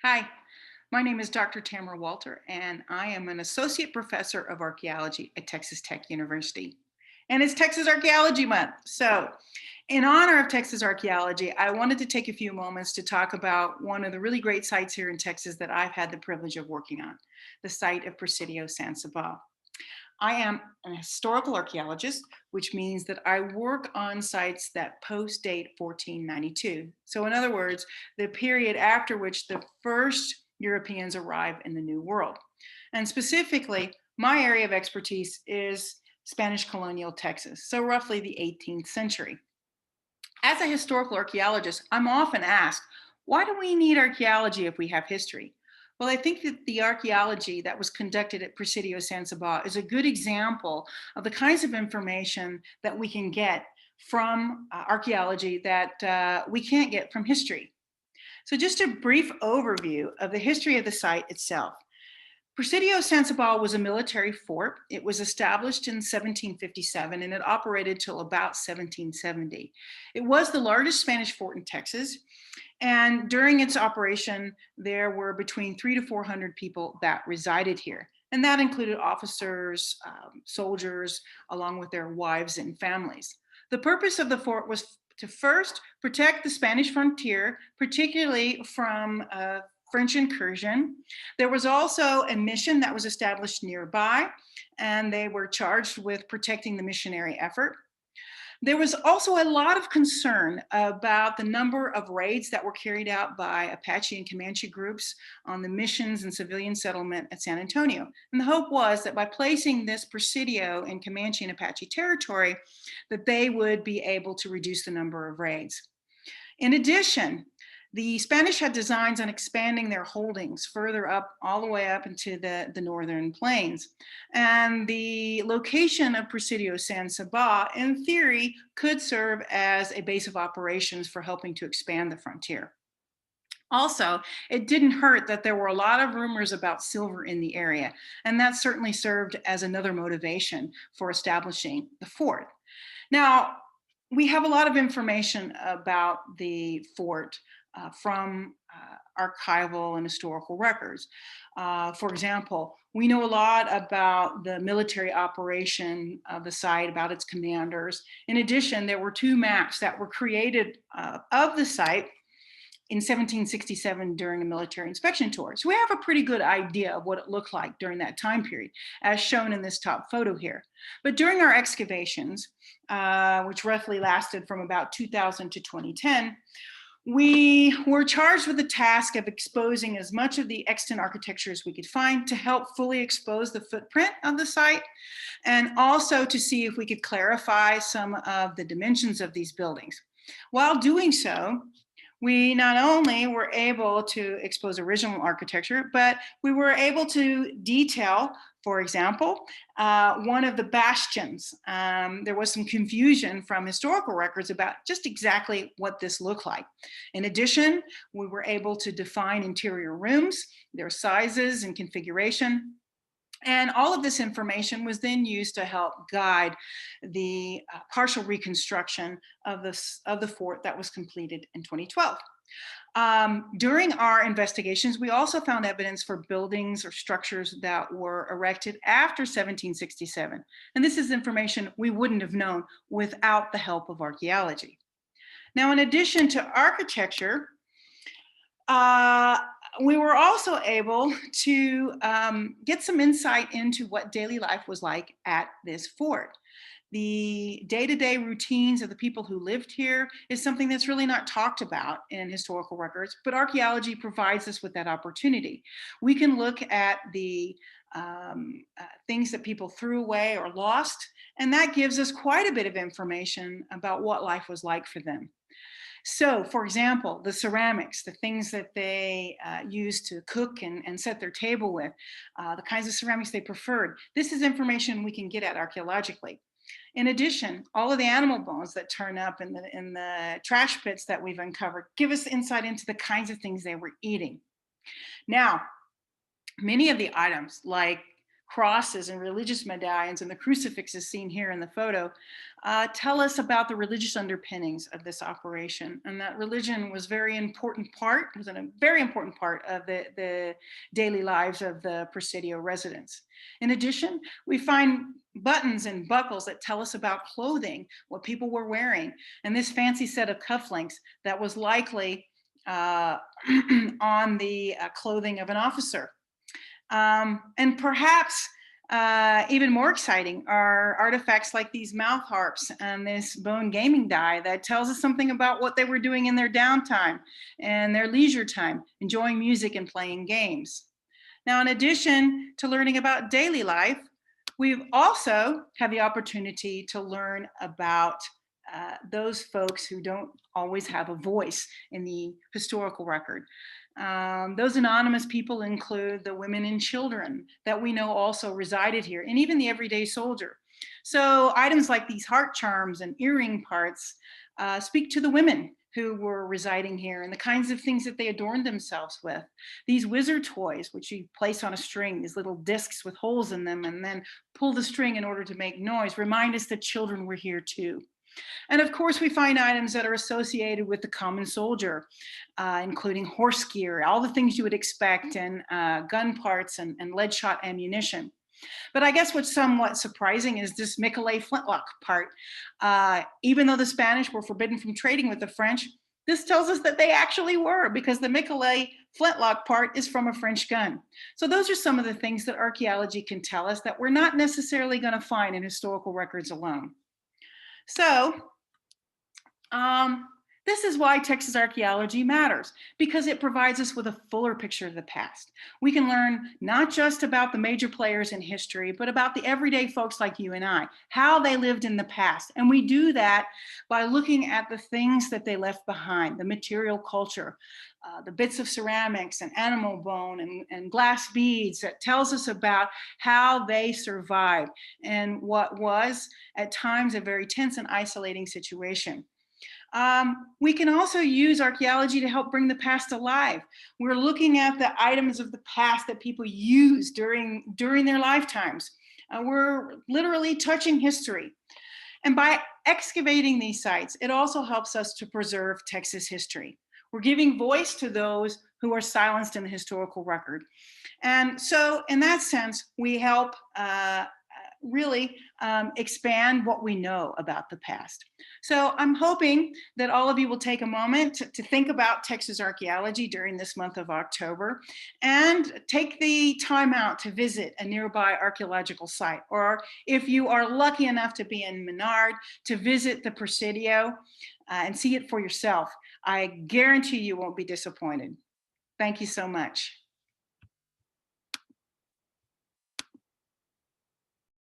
Hi, my name is Dr. Tamra Walter, and I am an Associate Professor of Archaeology at Texas Tech University. And it's Texas Archaeology Month. So, in honor of Texas archaeology, I wanted to take a few moments to talk about one of the really great sites here in Texas that I've had the privilege of working on, the site of Presidio San Saba. I am a historical archaeologist, which means that I work on sites that post date 1492. So, in other words, the period after which the first Europeans arrive in the New World. And specifically, my area of expertise is Spanish colonial Texas, so roughly the 18th century. As a historical archaeologist, I'm often asked, why do we need archaeology if we have history? Well, I think that the archaeology that was conducted at Presidio San Saba is a good example of the kinds of information that we can get from archaeology that we can't get from history. So, just a brief overview of the history of the site itself. Presidio San Saba was a military fort. It was established in 1757 and it operated till about 1770. It was the largest Spanish fort in Texas. And during its operation, there were between 300 to 400 people that resided here. And that included officers, soldiers, along with their wives and families. The purpose of the fort was to first protect the Spanish frontier, particularly from French incursion. There was also a mission that was established nearby, and they were charged with protecting the missionary effort. There was also a lot of concern about the number of raids that were carried out by Apache and Comanche groups on the missions and civilian settlement at San Antonio. And the hope was that by placing this Presidio in Comanche and Apache territory, that they would be able to reduce the number of raids. In addition, the Spanish had designs on expanding their holdings further up, all the way up into the northern plains. And the location of Presidio San Saba, in theory, could serve as a base of operations for helping to expand the frontier. Also, it didn't hurt that there were a lot of rumors about silver in the area, and that certainly served as another motivation for establishing the fort. Now, we have a lot of information about the fort from archival and historical records. For example, we know a lot about the military operation of the site, about its commanders. In addition, there were two maps that were created of the site in 1767 during a military inspection tour. So we have a pretty good idea of what it looked like during that time period, as shown in this top photo here. But during our excavations, which roughly lasted from about 2000 to 2010, we were charged with the task of exposing as much of the extant architecture as we could find to help fully expose the footprint of the site, and also to see if we could clarify some of the dimensions of these buildings. While doing so, we not only were able to expose original architecture, but we were able to detail, for example, one of the bastions. There was some confusion from historical records about just exactly what this looked like. In addition, we were able to define interior rooms, their sizes and configuration. And all of this information was then used to help guide the partial reconstruction of the fort that was completed in 2012. During our investigations, we also found evidence for buildings or structures that were erected after 1767. And this is information we wouldn't have known without the help of archaeology. Now, in addition to architecture, we were also able to get some insight into what daily life was like at this fort. The day-to-day routines of the people who lived here is something that's really not talked about in historical records, but archaeology provides us with that opportunity. We can look at the things that people threw away or lost, and that gives us quite a bit of information about what life was like for them. So, for example, the ceramics, the things that they used to cook and set their table with, the kinds of ceramics they preferred, this is information we can get at archaeologically. In addition, all of the animal bones that turn up in the trash pits that we've uncovered give us insight into the kinds of things they were eating. Now, many of the items, like crosses and religious medallions and the crucifixes seen here in the photo tell us about the religious underpinnings of this operation, and that religion was a very important part of the daily lives of the Presidio residents. In addition, we find buttons and buckles that tell us about clothing, what people were wearing, and this fancy set of cufflinks that was likely on the clothing of an officer. And perhaps even more exciting are artifacts like these mouth harps and this bone gaming die that tells us something about what they were doing in their downtime and their leisure time, enjoying music and playing games. Now, in addition to learning about daily life, we've also had the opportunity to learn about those folks who don't always have a voice in the historical record. Those anonymous people include the women and children that we know also resided here, and even the everyday soldier. So items like these heart charms and earring parts speak to the women who were residing here and the kinds of things that they adorned themselves with. These wizard toys, which you place on a string, these little discs with holes in them, and then pull the string in order to make noise, remind us that children were here too. And of course, we find items that are associated with the common soldier, including horse gear, all the things you would expect, and gun parts and lead shot ammunition. But I guess what's somewhat surprising is this Miquelet flintlock part. Even though the Spanish were forbidden from trading with the French, this tells us that they actually were, because the Miquelet flintlock part is from a French gun. So those are some of the things that archaeology can tell us that we're not necessarily going to find in historical records alone. So this is why Texas archaeology matters, because it provides us with a fuller picture of the past. We can learn not just about the major players in history, but about the everyday folks like you and I, how they lived in the past. And we do that by looking at the things that they left behind, the material culture, the bits of ceramics and animal bone and glass beads that tells us about how they survived and what was at times a very tense and isolating situation. We can also use archaeology to help bring the past alive. We're looking at the items of the past that people used during their lifetimes. We're literally touching history. And by excavating these sites, it also helps us to preserve Texas history. We're giving voice to those who are silenced in the historical record. And so in that sense, we help really expand what we know about the past. So I'm hoping that all of you will take a moment to think about Texas archaeology during this month of October, and take the time out to visit a nearby archaeological site, or if you are lucky enough to be in Menard, to visit the Presidio and see it for yourself. I guarantee you won't be disappointed. Thank you so much.